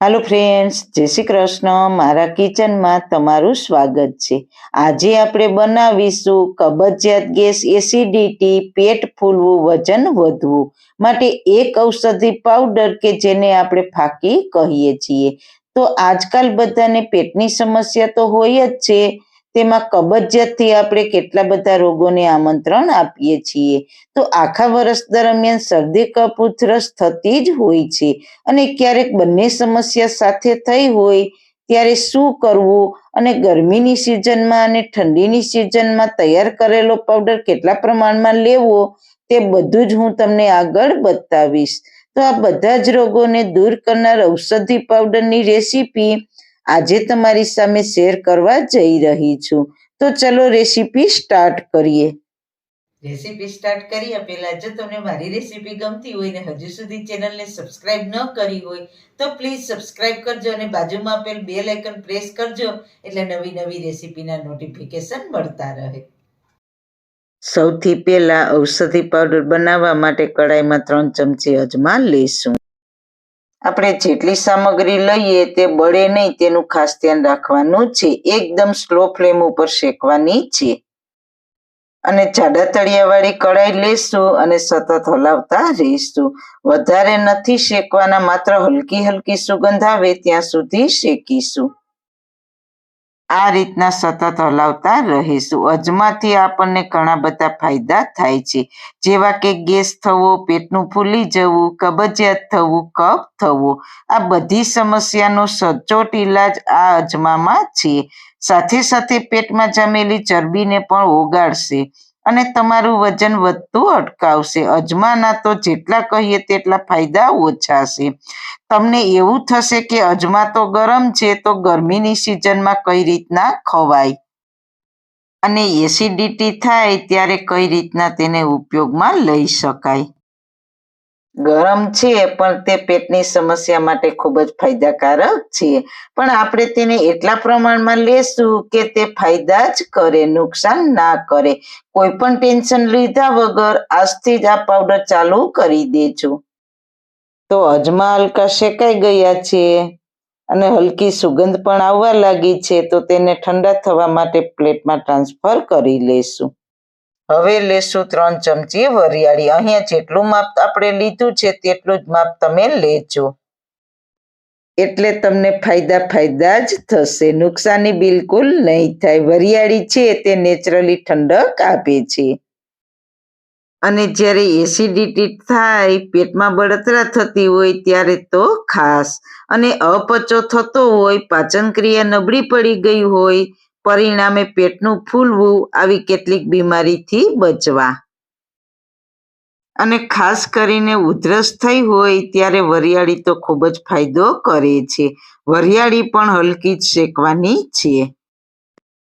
હાલો friends, જય શ્રી કૃષ્ણ. મારા કિચનમાં તમારું સ્વાગત છે. આજે આપણે બનાવીશું કબજિયાત, ગેસ, એસિડિટી, પેટ ફૂલવું, વજન વધવું માટે એક ઔષધિ પાવડર કે જેને આપણે ફાકી કહીએ છીએ. તો આજકાલ બધાને પેટની સમસ્યા તો હોય જ છે, તેમાં કબજિયાતથી આપણે કેટલા બધા રોગોને આમંત્રણ આપીએ છીએ. તો આખા વર્ષ દરમિયાન શરદી કફ ઉધરસ થતી જ હોય છે, અને ક્યારેક બંને સમસ્યા સાથે થઈ હોય ત્યારે શું કરવું, અને ગરમીની સિઝનમાં અને ઠંડીની સિઝનમાં તૈયાર કરેલો પાવડર કેટલા પ્રમાણમાં લેવો, તે બધું જ હું તમને આગળ બતાવીશ. તો આ બધા જ રોગોને દૂર કરનાર ઔષધિ પાવડરની રેસીપી આજે તમારી સામે શેર કરવા જઈ રહી છું. તો ચલો રેસીપી સ્ટાર્ટ કરીએ. રેસીપી સ્ટાર્ટ કર્યા પહેલા જો તમને મારી રેસીપી ગમતી હોય ને હજુ સુધી ચેનલને સબસ્ક્રાઇબ ન કરી હોય તો પ્લીઝ સબસ્ક્રાઇબ કરજો અને બાજુમાં આપેલ બેલ આઇકન પ્રેસ કરજો, એટલે નવી નવી રેસીપીના નોટિફિકેશન મળતા રહે. સૌથી પહેલા ઔષધિ પાવડર બનાવવા માટે કડાઈમાં 3 ચમચી અજમા લઈશું. આપણે જેટલી સામગ્રી લઈએ તે બળે નહીં તેનું ખાસ ધ્યાન રાખવાનું છે. એકદમ સ્લો ફ્લેમ ઉપર શેકવાની છે. અને જાડા તળિયાવાળી કડાઈ લેશું અને સતત હલાવતા રહીશું. વધારે નથી શેકવાના, માત્ર હલકી હલકી સુગંધ આવે ત્યાં સુધી શેકીશું. આ રીતના સતત હલાવતા રહીશું. અજમાથી આપણને ઘણા બધા ફાયદા થાય છે, જેવા કે ગેસ થવો, પેટનું ફૂલી જવું, કબજિયાત થવું, કફ થવો. આ બધી સમસ્યાનો સચોટ ઈલાજ આ અજમામાં છે. સાથે સાથે પેટમાં જમેલી ચરબીને પણ ઓગાળશે અને તમારું વજન વધતું અટકાવશે. અજમાના તો જેટલા કહીએ તેટલા ફાયદા ઓછા છે. તમને એવું થશે કે અજમા તો ગરમ છે, તો ગરમીની સિઝનમાં કઈ રીતના ખવાય અને એસિડિટી થાય ત્યારે કઈ રીતના તેને ઉપયોગમાં લઈ શકાય. ગરમ છે પણ તે પેટની સમસ્યા માટે ખૂબ જ ફાયદાકારક છે, પણ આપણે તેને એટલા પ્રમાણમાં લેશું કે તે ફાયદા જ કરે, નુકસાન ના કરે. કોઈ પણ ટેન્શન લીધા વગર આજથી જ આ પાવડર ચાલુ કરી દેજો. તો અજમા હલકા શેકાઈ ગયા છે અને હલકી સુગંધ પણ આવવા લાગી છે, તો તેને ઠંડા થવા માટે પ્લેટમાં ટ્રાન્સફર કરી લેશું. હવે લેશું 3 ચમચી વરિયાળી. અહીંયા જેટલું માપ આપણે લીધું છે તેટલું જ માપ તમે લેજો, એટલે તમને ફાયદા જ થશે, નુકસાની બિલકુલ નહીં થાય. વરિયાળી છે તે નેચરલી ઠંડક આપે છે, અને જ્યારે એસિડિટી થાય, પેટમાં બળતરા થતી હોય ત્યારે તો ખાસ, અને અપચો થતો હોય, પાચન ક્રિયા નબળી પડી ગઈ હોય, પરિણામે પેટનું ફૂલવું, આવી કેટલીક બીમારીથી બચવા, અને ખાસ કરીને ઉધરસ થઈ હોય ત્યારે વરિયાળી તો ખૂબ જ ફાયદો કરે છે. વરિયાળી પણ હલકી જ શેકવાની છે.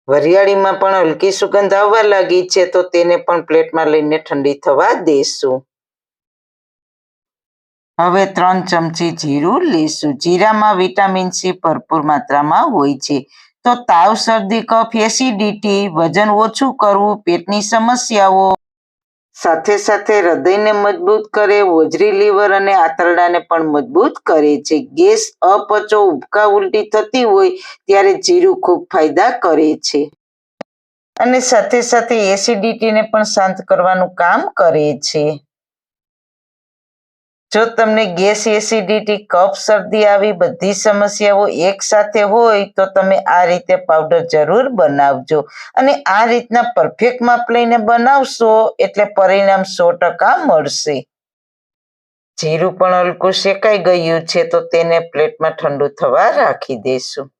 વરિયાળીમાં પણ હલકી સુગંધ આવવા લાગી છે, તો તેને પણ પ્લેટમાં લઈને ઠંડી થવા દેશું. હવે 3 ચમચી જીરું લઈશું. જીરામાં વિટામિન સી ભરપૂર માત્રામાં હોય છે, તો તાવ, શરદી, કફ, એસિડિટી, વજન ઓછું કરવું, પેટની સમસ્યાઓ, સાથે સાથે હૃદયને મજબૂત કરે, હોજરી, લીવર અને આંતરડાને પણ મજબૂત કરે છે. ગેસ, અપચો, ઉબકા, ઉલટી થતી હોય ત્યારે જીરું ખૂબ ફાયદા કરે છે, અને સાથે સાથે એસિડિટીને પણ શાંત કરવાનું કામ કરે છે. જો તમને ગેસ, એસિડિટી, કફ, શરદી આવી બધી સમસ્યાઓ એક સાથે હોય તો તમે આ રીતે પાવડર જરૂર બનાવજો, અને આ રીતના પરફેક્ટ માપ લઈને બનાવશો એટલે પરિણામ 100% મળશે. જીરું પણ હલકું શેકાઈ ગયું છે, તો તેને પ્લેટમાં ઠંડુ થવા રાખી દેશું.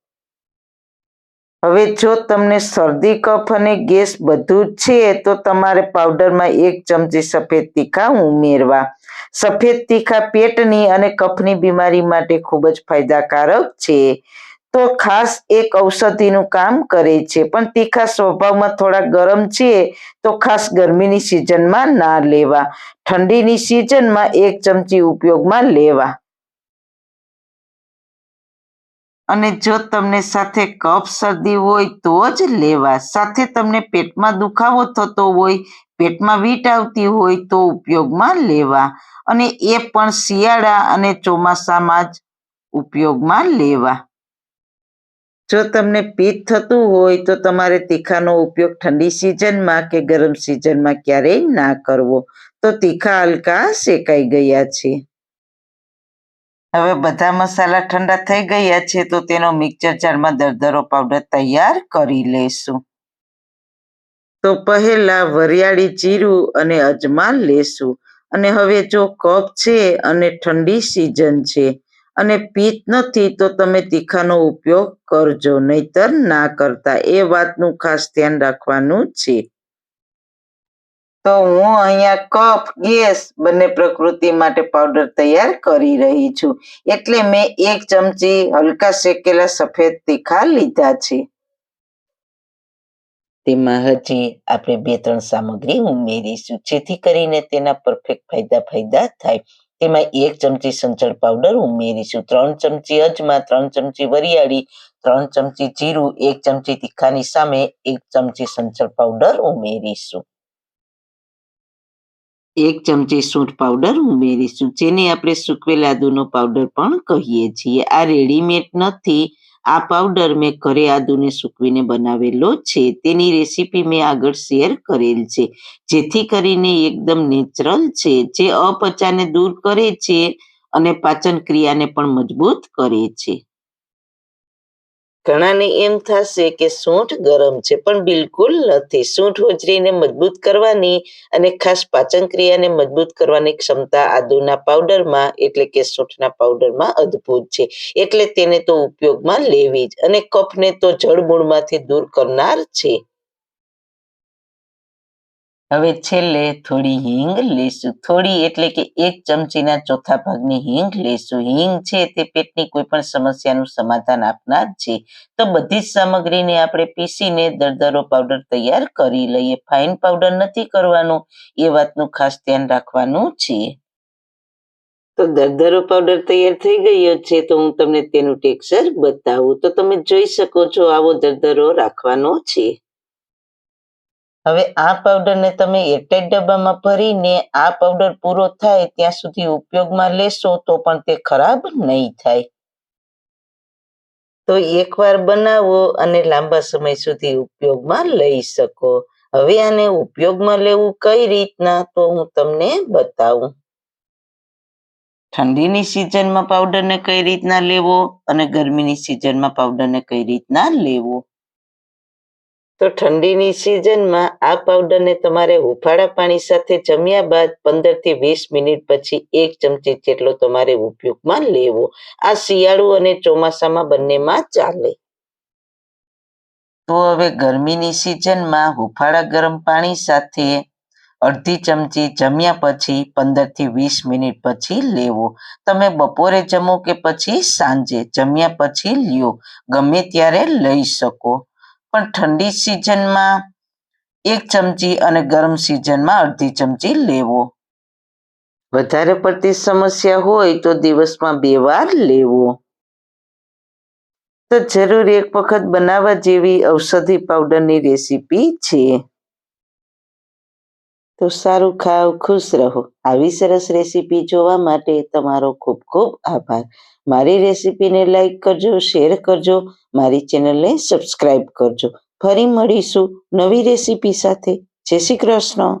હવે જો તમને શરદી, કફ અને ગેસ બધું જ છે તો તમારે પાવડરમાં 1 ચમચી સફેદ તીખા ઉમેરવા. સફેદ તીખા પેટની અને કફની બીમારી માટે ખૂબ જ ફાયદાકારક છે, તો ખાસ એક ઔષધિનું કામ કરે છે. પણ તીખા સ્વભાવમાં થોડા ગરમ છે, તો ખાસ ગરમીની સિઝનમાં ના લેવા, ઠંડીની સિઝનમાં 1 ચમચી ઉપયોગમાં લેવા. અને જો તમને સાથે કફ, શરદી હોય તો જ લેવા. સાથે તમને પેટમાં દુખાવો થતો હોય, પેટમાં વીટ આવતી હોય તો ઉપયોગમાં લેવા, અને એ પણ શિયાળા અને ચોમાસામાં જ ઉપયોગમાં લેવા. જો તમને પિત્ત થતું હોય તો તમારે તીખાનો ઉપયોગ ઠંડી સિઝનમાં કે ગરમ સિઝનમાં ક્યારેય ના કરવો. તો તીખા હલકા શેકાઈ ગયા છે. હવે બધા મસાલા ઠંડા થઈ ગયા છે તો તેનો મિક્સર જારમાં દરદરો પાવડર તૈયાર કરી લેશું. તો પહેલા વરિયાળી જીરું અને અજમા લેશું. અને હવે જો કફ છે અને ઠંડી સિઝન છે અને પિત્ત નથી તો તમે તીખાનો ઉપયોગ કરજો, નહીતર ના કરતા. એ વાતનું ખાસ ધ્યાન રાખવાનું છે. તો હું અહીંયા કફ, ગેસ બંને પ્રકૃતિ માટે પાવડર તૈયાર કરી રહી છું. એટલે મેં 1 ચમચી હલકા શેકેલા સફેદ તીખા લીધા છે. તેમાં હજી આપણે 2-3 સામગ્રી ઉમેરીશું જેથી કરીને તેના પરફેક્ટ ફાયદા થાય. તેમાં 1 ચમચી સંચળ પાવડર ઉમેરીશું, 3 ચમચી અજમા, 3 ચમચી વરિયાળી, 3 ચમચી જીરું, 1 ચમચી તીખાની સામે 1 ચમચી સંચળ પાવડર ઉમેરીશું. 1 ચમચી સૂંઠ પાવડર ઉમેરીશું, જેને આપણે સૂકવેલા આદુનો પાવડર પણ કહીએ છીએ. આ રેડીમેડ નથી. આ પાવડર મેં ઘરે આદુને સૂકવીને બનાવેલો છે. તેની રેસીપી મેં આગળ શેર કરેલ છે, જેથી કરીને એકદમ નેચરલ છે, જે અપચાને દૂર કરે છે અને પાચન ક્રિયાને પણ મજબૂત કરે છે. ઘણાને એમ થશે કે સૂંઠ ગરમ છે, પણ બિલકુલ નથી. સૂંઠ હોજરીને મજબૂત કરવાની અને ખાસ પાચન ક્રિયાને મજબૂત કરવાની ક્ષમતા આદુના પાવડરમાં એટલે કે સૂંઠના પાવડરમાં અદ્ભુત છે. એટલે તેને તો ઉપયોગમાં લેવી જ, અને કફને તો જડમૂળમાંથી દૂર કરનાર છે. હવે છેલ્લે થોડી હિંગ લેશું. થોડી એટલે કે 1 ચમચીના ચોથા ભાગની હિંગ લેશું. હિંગ છે તે પેટની કોઈ પણ સમસ્યાનું સમાધાન આપનાર છે. તો બધી જ સામગ્રીને આપણે પીસીને દરદરો પાવડર તૈયાર કરી લઈએ. ફાઇન પાવડર નથી કરવાનો, એ વાતનું ખાસ ધ્યાન રાખવાનું છે. તો દરદરો પાવડર તૈયાર થઈ ગયો છે. તો હું તમને તેનું ટેક્સચર બતાવું. તો તમે જોઈ શકો છો આવો દરદરો રાખવાનો છે. હવે આ પાવડરને તમે એરટાઈટ ડબ્બામાં ભરીને આ પાવડર પૂરો થાય ત્યાં સુધી ઉપયોગમાં લેશો તો પણ તે ખરાબ નહીં થાય. તો એકવાર બનાવો અને લાંબા સમય સુધી ઉપયોગમાં લઈ શકો. હવે આને ઉપયોગમાં લેવું કઈ રીતના તો હું તમને બતાવું. ઠંડીની સિઝનમાં પાવડરને કઈ રીતના લેવો અને ગરમીની સિઝનમાં પાવડરને કઈ રીતના લેવો. તો ઠંડીની સિઝનમાં આ પાવડરને તમારે હુંફાળા પાણી સાથે જમ્યા બાદ 15 થી 20 મિનિટ પછી 1 ચમચી જેટલો તમારે ઉપયોગમાં લેવો. આ શિયાળુ અને ચોમાસામાં બંનેમાં ચાલે. તો હવે ગરમીની સિઝનમાં હુંફાળા ગરમ પાણી સાથે અડધી ચમચી જમ્યા પછી 15 થી 20 મિનિટ પછી લેવો. તમે બપોરે જમો કે પછી સાંજે જમ્યા પછી લ્યો, ગમે ત્યારે લઈ શકો. પણ ઠંડી સિઝનમાં 1 ચમચી અને ગરમ સિઝનમાં અડધી ચમચી લેવો. વધારે પડતી સમસ્યા હોય તો દિવસમાં 2 વાર લેવો. તો જરૂર એક વખત બનાવવા જેવી ઔષધિ પાવડરની રેસીપી છે. તો સારું ખાઓ, ખુશ રહો. આવી સરસ રેસીપી જોવા માટે તમારો ખૂબ ખૂબ આભાર. મારી રેસીપીને લાઈક કરજો, શેર કરજો, મારી ચેનલને સબસ્ક્રાઈબ કરજો. ફરી મળીશું નવી રેસીપી સાથે. જય શ્રી કૃષ્ણ.